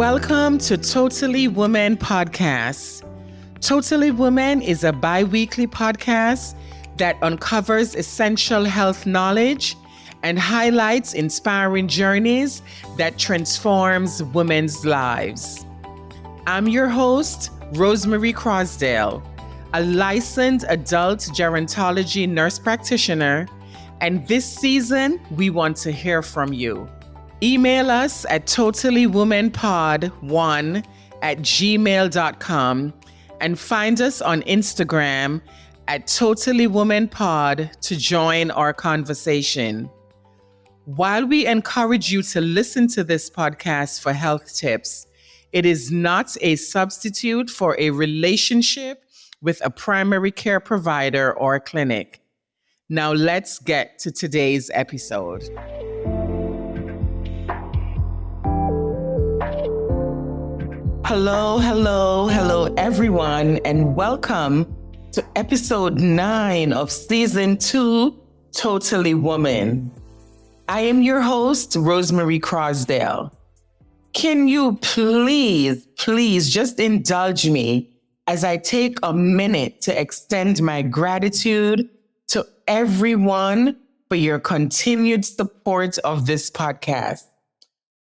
Welcome to Totally Woman Podcast. Totally Woman is a bi-weekly podcast that uncovers essential health knowledge and highlights inspiring journeys that transforms women's lives. I'm your host, Rosemary Crosdale, a licensed adult gerontology nurse practitioner, and this season, we want to hear from you. Email us at totallywomanpod1@gmail.com and find us on Instagram at totallywomanpod to join our conversation. While we encourage you to listen to this podcast for health tips, it is not a substitute for a relationship with a primary care provider or clinic. Now let's get to today's episode. Hello, everyone, and welcome to episode 9 of season 2, Totally Woman. I am your host, Rosemary Crosdale. Can you please just indulge me as I take a minute to extend my gratitude to everyone for your continued support of this podcast.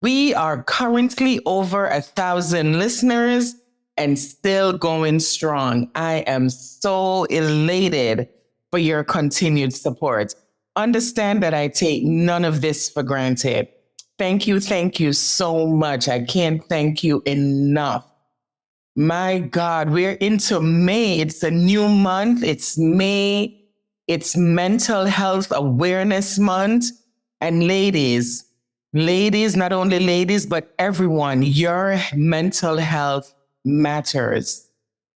We are currently over 1,000 listeners and still going strong. I am so elated for your continued support. Understand that I take none of this for granted. Thank you so much. I can't thank you enough. My God, we're into May. It's a new month. It's May. It's Mental Health Awareness Month. And ladies, not only ladies, but everyone, your mental health matters.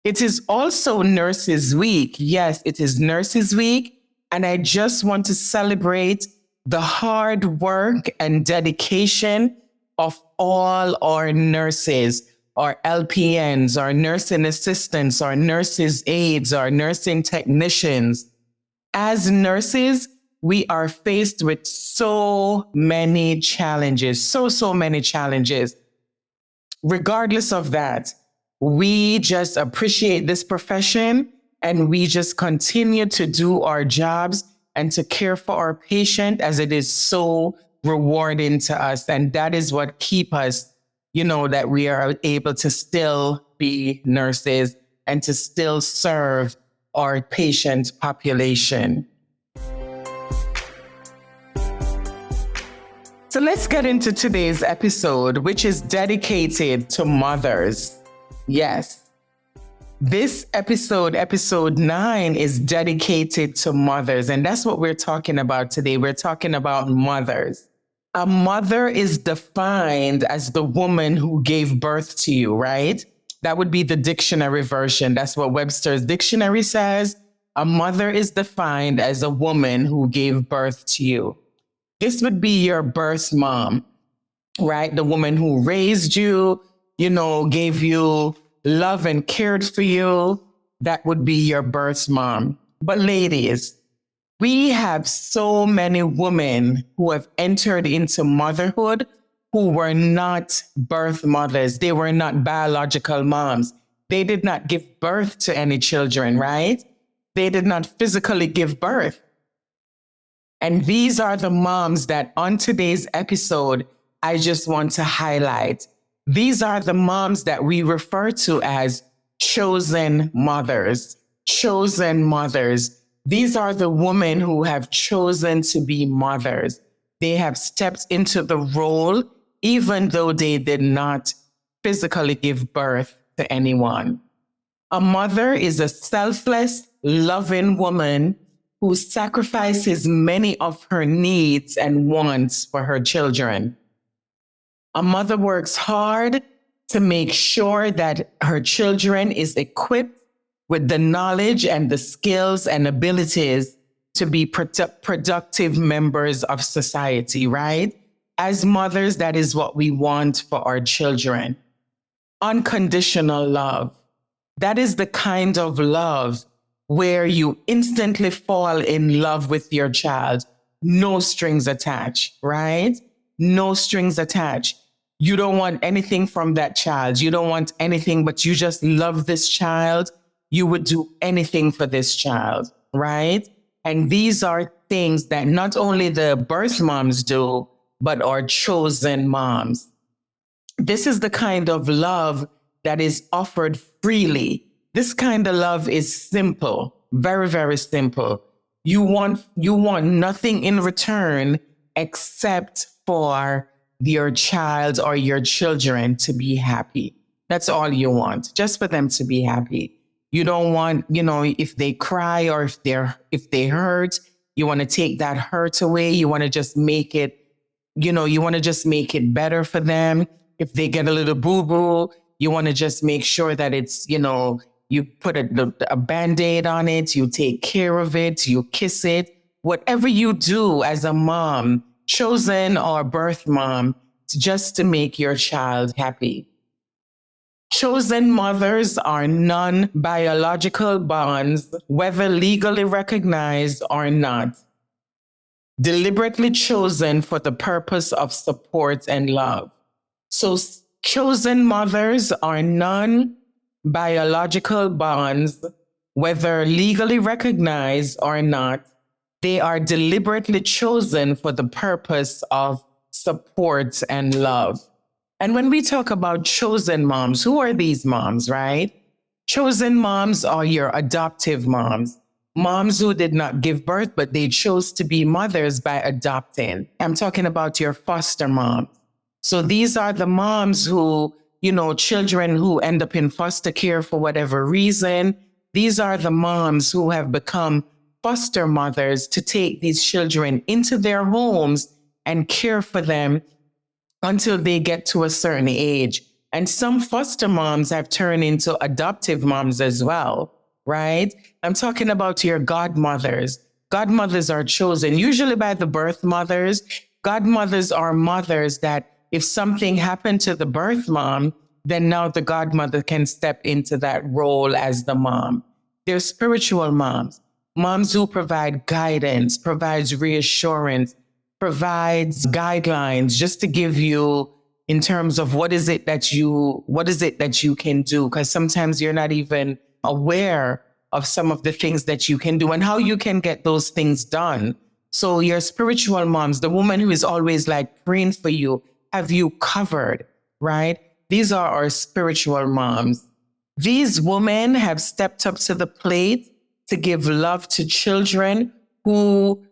It is also Nurses Week. Yes, it is Nurses Week. And I just want to celebrate the hard work and dedication of all our nurses, our LPNs, our nursing assistants, our nurses' aides, our nursing technicians. As nurses, we are faced with so many challenges, so many challenges. Regardless of that, we just appreciate this profession and we just continue to do our jobs and to care for our patient as it is so rewarding to us. And that is what keeps us, that we are able to still be nurses and to still serve our patient population. So let's get into today's episode, which is dedicated to mothers. Yes, this episode 9, is dedicated to mothers. And that's what we're talking about today. We're talking about mothers. A mother is defined as the woman who gave birth to you, right? That would be the dictionary version. That's what Webster's dictionary says. A mother is defined as a woman who gave birth to you. This would be your birth mom, right? The woman who raised you, gave you love and cared for you. That would be your birth mom. But ladies, we have so many women who have entered into motherhood who were not birth mothers. They were not biological moms. They did not give birth to any children, right? They did not physically give birth. And these are the moms that on today's episode, I just want to highlight. These are the moms that we refer to as chosen mothers. Chosen mothers. These are the women who have chosen to be mothers. They have stepped into the role, even though they did not physically give birth to anyone. A mother is a selfless, loving woman who sacrifices many of her needs and wants for her children. A mother works hard to make sure that her children is equipped with the knowledge and the skills and abilities to be productive members of society, right? As mothers, that is what we want for our children. Unconditional love. That is the kind of love where you instantly fall in love with your child. No strings attached, right? No strings attached. You don't want anything from that child. You don't want anything, but you just love this child. You would do anything for this child, right? And these are things that not only the birth moms do, but our chosen moms. This is the kind of love that is offered freely. This kind of love is simple, very, very simple. You want nothing in return except for your child or your children to be happy. That's all you want, just for them to be happy. You don't want, if they cry or if they hurt, you want to take that hurt away. You want to just make it, you want to just make it better for them. If they get a little boo-boo, you want to just make sure that it's, you put a Band-Aid on it, you take care of it, you kiss it. Whatever you do as a mom, chosen or birth mom, just to make your child happy. Chosen mothers are non-biological bonds, whether legally recognized or not, deliberately chosen for the purpose of support and love. So chosen mothers are non-biological bonds, whether legally recognized or not. They are deliberately chosen for the purpose of support and love. And when we talk about chosen moms, who are these moms, right? Chosen moms are your adoptive moms. Moms who did not give birth, but they chose to be mothers by adopting. I'm talking about your foster moms. So these are the moms who, children who end up in foster care for whatever reason. These are the moms who have become foster mothers to take these children into their homes and care for them until they get to a certain age. And some foster moms have turned into adoptive moms as well, right? I'm talking about your godmothers. Godmothers are chosen usually by the birth mothers. Godmothers are mothers that if something happened to the birth mom, then now the godmother can step into that role as the mom. They're spiritual moms, moms who provide guidance, provides reassurance, provides guidelines just to give you in terms of what is it that you can do, because sometimes you're not even aware of some of the things that you can do and how you can get those things done. So your spiritual moms, the woman who is always like praying for you, have you covered, right? These are our spiritual moms. These women have stepped up to the plate to give love to children who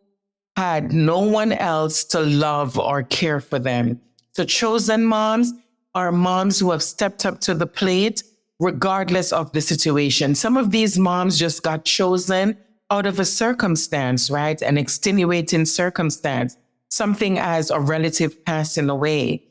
had no one else to love or care for them. So chosen moms are moms who have stepped up to the plate regardless of the situation. Some of these moms just got chosen out of a circumstance, right? An extenuating circumstance, something as a relative passing away.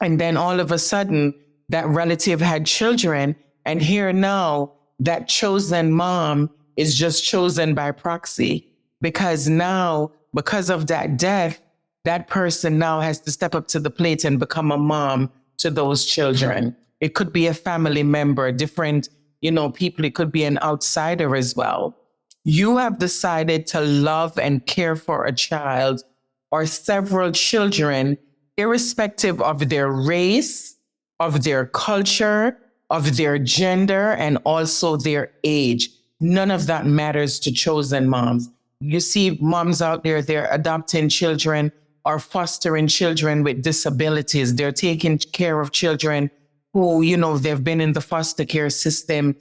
And then all of a sudden, that relative had children. And here now, that chosen mom is just chosen by proxy. Because of that death, that person now has to step up to the plate and become a mom to those children. It could be a family member, different, people. It could be an outsider as well. You have decided to love and care for a child or several children, irrespective of their race, of their culture, of their gender, and also their age. None of that matters to chosen moms. You see moms out there, they're adopting children or fostering children with disabilities. They're taking care of children who, they've been in the foster care system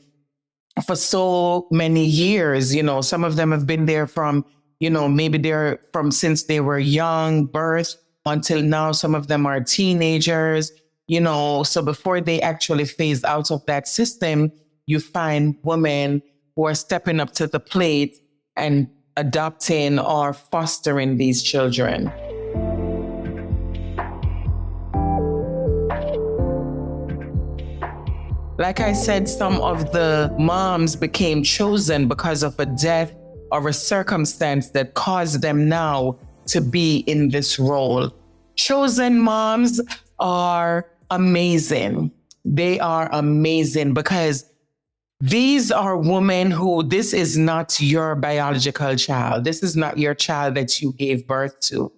for so many years. Some of them have been there from, maybe they're from since they were young, birth until now. Some of them are teenagers, so before they actually phase out of that system, you find women who are stepping up to the plate and adopting or fostering these children. Like I said, some of the moms became chosen because of a death or a circumstance that caused them now to be in this role. Chosen moms are amazing. They are amazing because these are women who, this is not your biological child. This is not your child that you gave birth to,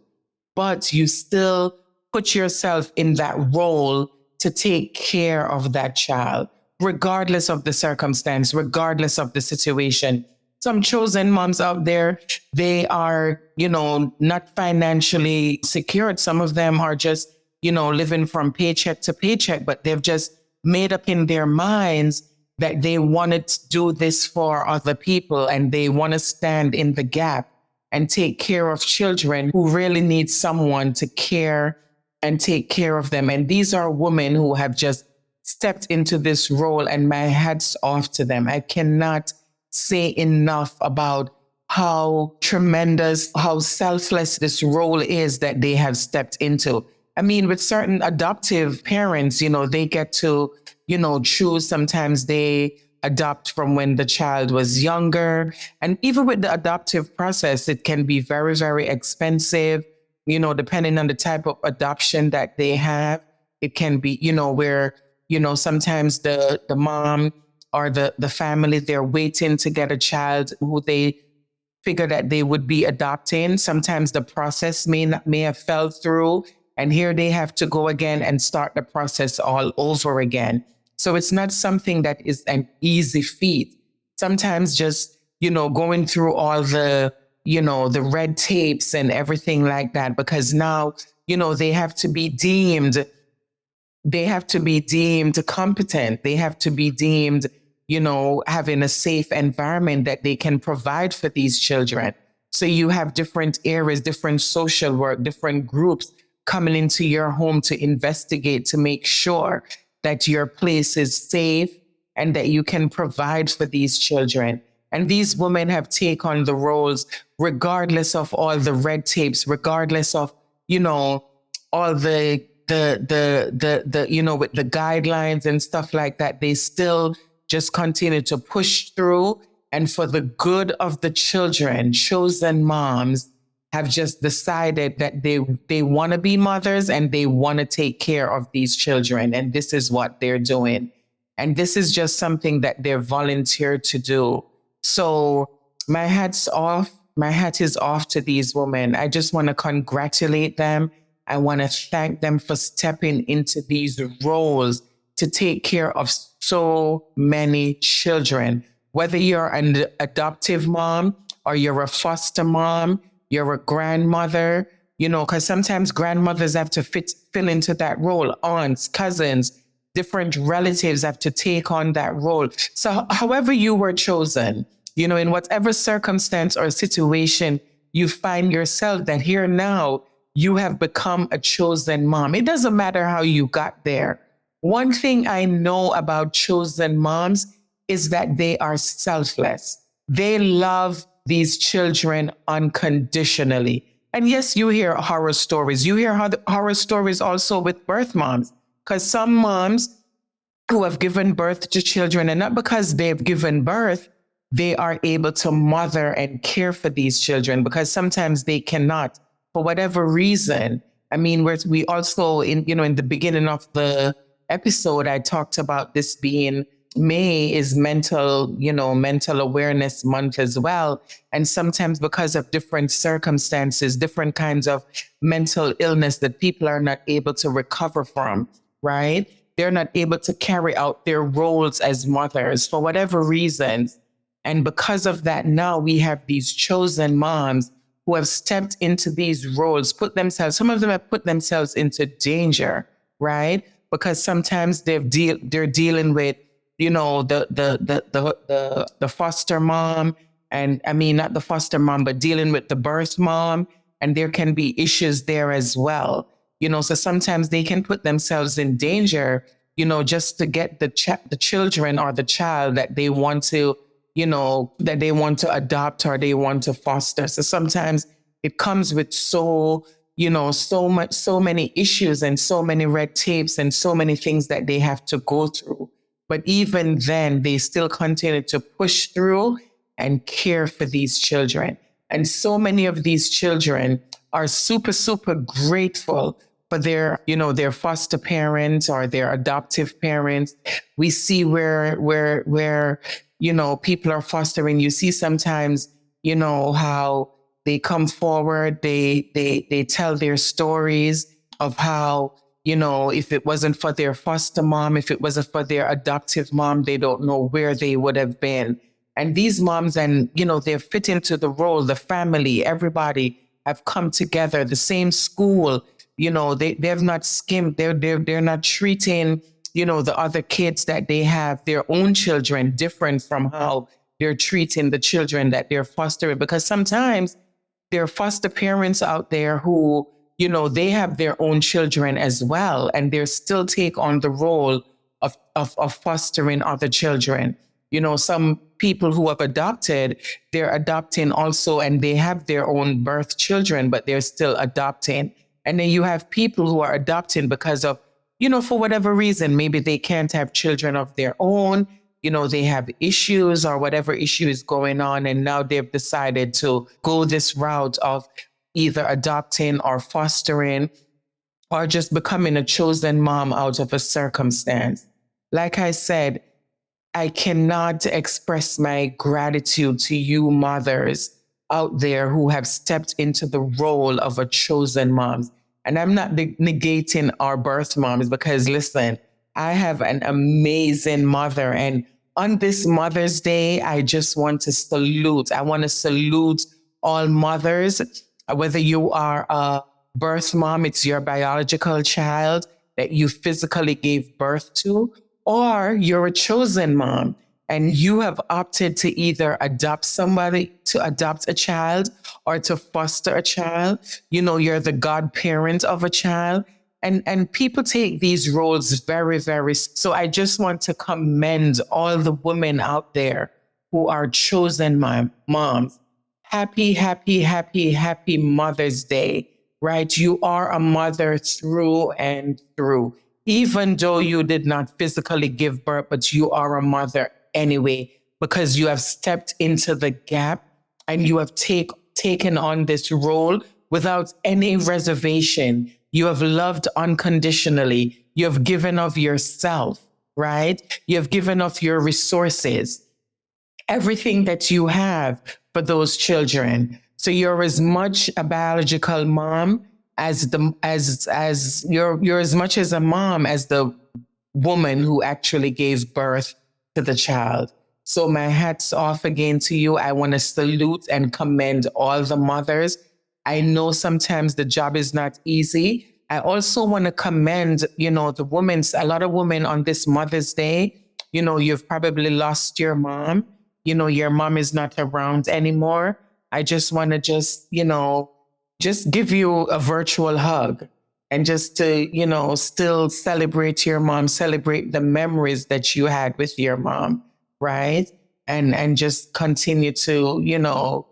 but you still put yourself in that role to take care of that child, regardless of the circumstance, regardless of the situation. Some chosen moms out there, they are, not financially secured. Some of them are just, living from paycheck to paycheck, but they've just made up in their minds that they wanted to do this for other people and they want to stand in the gap and take care of children who really need someone to care and take care of them. And these are women who have just stepped into this role, and my hat's off to them. I cannot say enough about how tremendous, how selfless this role is that they have stepped into. I mean, with certain adoptive parents, they get to, choose. Sometimes they adopt from when the child was younger. And even with the adoptive process, it can be very, very expensive, depending on the type of adoption that they have. It can be, where, sometimes the mom or the family, they're waiting to get a child who they figure that they would be adopting. Sometimes the process may have fell through, and here they have to go again and start the process all over again. So it's not something that is an easy feat. Sometimes just, going through all the red tapes and everything like that, because now, they have to be deemed competent. They have to be deemed, having a safe environment that they can provide for these children. So you have different areas, different social work, different groups coming into your home to investigate, to make sure that your place is safe and that you can provide for these children. And these women have taken on the roles regardless of all the red tapes, regardless of, all the with the guidelines and stuff like that. They still just continue to push through. And for the good of the children, chosen moms have just decided that they want to be mothers and they want to take care of these children. And this is what they're doing. And this is just something that they're volunteered to do. So my hat's off. My hat is off to these women. I just want to congratulate them. I want to thank them for stepping into these roles to take care of so many children. Whether you're an adoptive mom or you're a foster mom, you're a grandmother, because sometimes grandmothers have to fill into that role. Aunts, cousins, different relatives have to take on that role. So however you were chosen, in whatever circumstance or situation you find yourself, that here now you have become a chosen mom. It doesn't matter how you got there. One thing I know about chosen moms is that they are selfless. They love these children unconditionally. And yes, you hear horror stories. You hear horror stories also with birth moms, because some moms who have given birth to children, and not because they've given birth, they are able to mother and care for these children, because sometimes they cannot for whatever reason. I mean, we also in the beginning of the episode, I talked about this being May is mental awareness month as well. And sometimes because of different circumstances, different kinds of mental illness that people are not able to recover from, right? They're not able to carry out their roles as mothers for whatever reasons. And because of that, now we have these chosen moms who have stepped into these roles, some of them have put themselves into danger, right? Because sometimes they're dealing with, the foster mom, and I mean, not the foster mom, but dealing with the birth mom. And there can be issues there as well. So sometimes they can put themselves in danger, just to get the children or the child that they want to, adopt or they want to foster. So sometimes it comes with so many issues and so many red tapes and so many things that they have to go through. But even then, they still continue to push through and care for these children. And so many of these children are super, super grateful for their foster parents or their adoptive parents. We see where people are fostering. You see sometimes, how they come forward, they tell their stories, of how, if it wasn't for their foster mom, if it wasn't for their adoptive mom, they don't know where they would have been. And these moms, and, they're fit into the role, the family, everybody have come together, the same school, they've not skimmed, they're not treating, the other kids that they have, their own children, different from how they're treating the children that they're fostering. Because sometimes there are foster parents out there who, they have their own children as well, and they still take on the role of fostering other children. Some people who have adopted, they're adopting also, and they have their own birth children, but they're still adopting. And then you have people who are adopting because of, for whatever reason, maybe they can't have children of their own, they have issues or whatever issue is going on. And now they've decided to go this route of either adopting or fostering or just becoming a chosen mom out of a circumstance. Like I said, I cannot express my gratitude to you mothers out there who have stepped into the role of a chosen mom. And I'm not negating our birth moms, because listen, I have an amazing mother. And on this Mother's Day, I just want to salute. I want to salute all mothers, whether you are a birth mom, it's your biological child that you physically gave birth to, or you're a chosen mom and you have opted to either adopt a child or to foster a child. You're the godparent of a child. And people take these roles very, very. So I just want to commend all the women out there who are chosen moms. Happy, happy, happy, happy Mother's Day, right? You are a mother through and through. Even though you did not physically give birth, but you are a mother anyway, because you have stepped into the gap and you have taken on this role without any reservation. You have loved unconditionally. You have given of yourself, right? You have given of your resources, everything that you have for those children. So you're as much a biological mom as you're as much as a mom as the woman who actually gave birth to the child. So my hat's off again to you. I want to salute and commend all the mothers. I know sometimes the job is not easy. I also want to commend, the women, a lot of women on this Mother's Day, you've probably lost your mom. Your mom is not around anymore. I just want to just give you a virtual hug and just to, still celebrate your mom, celebrate the memories that you had with your mom, right? And just continue to,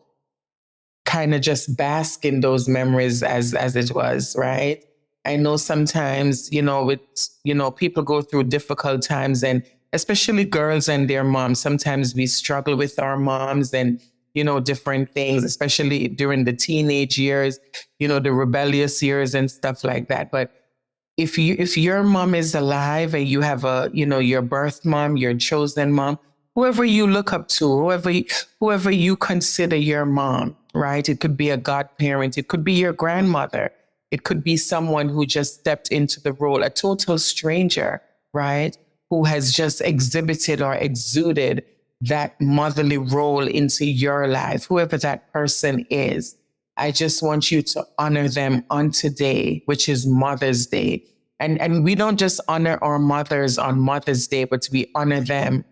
kind of just bask in those memories as it was, right? I know sometimes, people go through difficult times, and especially girls and their moms. Sometimes we struggle with our moms and, different things, especially during the teenage years, the rebellious years and stuff like that. But if your mom is alive and you have your birth mom, your chosen mom, whoever you look up to, whoever you consider your mom, right? It could be a godparent. It could be your grandmother. It could be someone who just stepped into the role, a total stranger, right? Who has just exhibited or exuded that motherly role into your life, whoever that person is. I just want you to honor them on today, which is Mother's Day. And we don't just honor our mothers on Mother's Day, but we honor them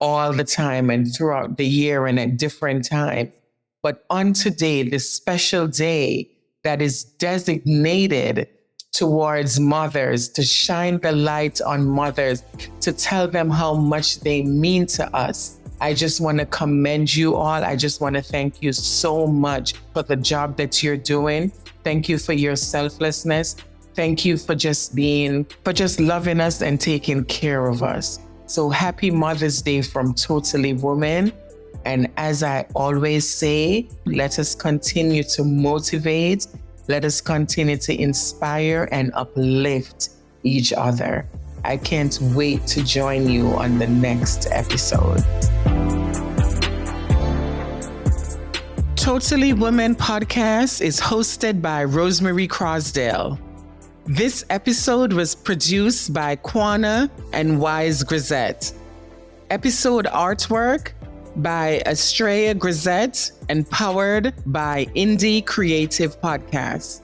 all the time and throughout the year and at different times. But on today, this special day that is designated towards mothers, to shine the light on mothers, to tell them how much they mean to us. I just want to commend you all. I just want to thank you so much for the job that you're doing. Thank you for your selflessness. Thank you for just loving us and taking care of us. So happy Mother's Day from Totally Woman. And as I always say, let us continue to motivate. Let us continue to inspire and uplift each other. I can't wait to join you on the next episode. Totally Women podcast is hosted by Rosemary Crosdale. This episode was produced by Quana and Wise Grazette. Episode artwork by Aurelia Grazette and powered by Indie Creative Podcast.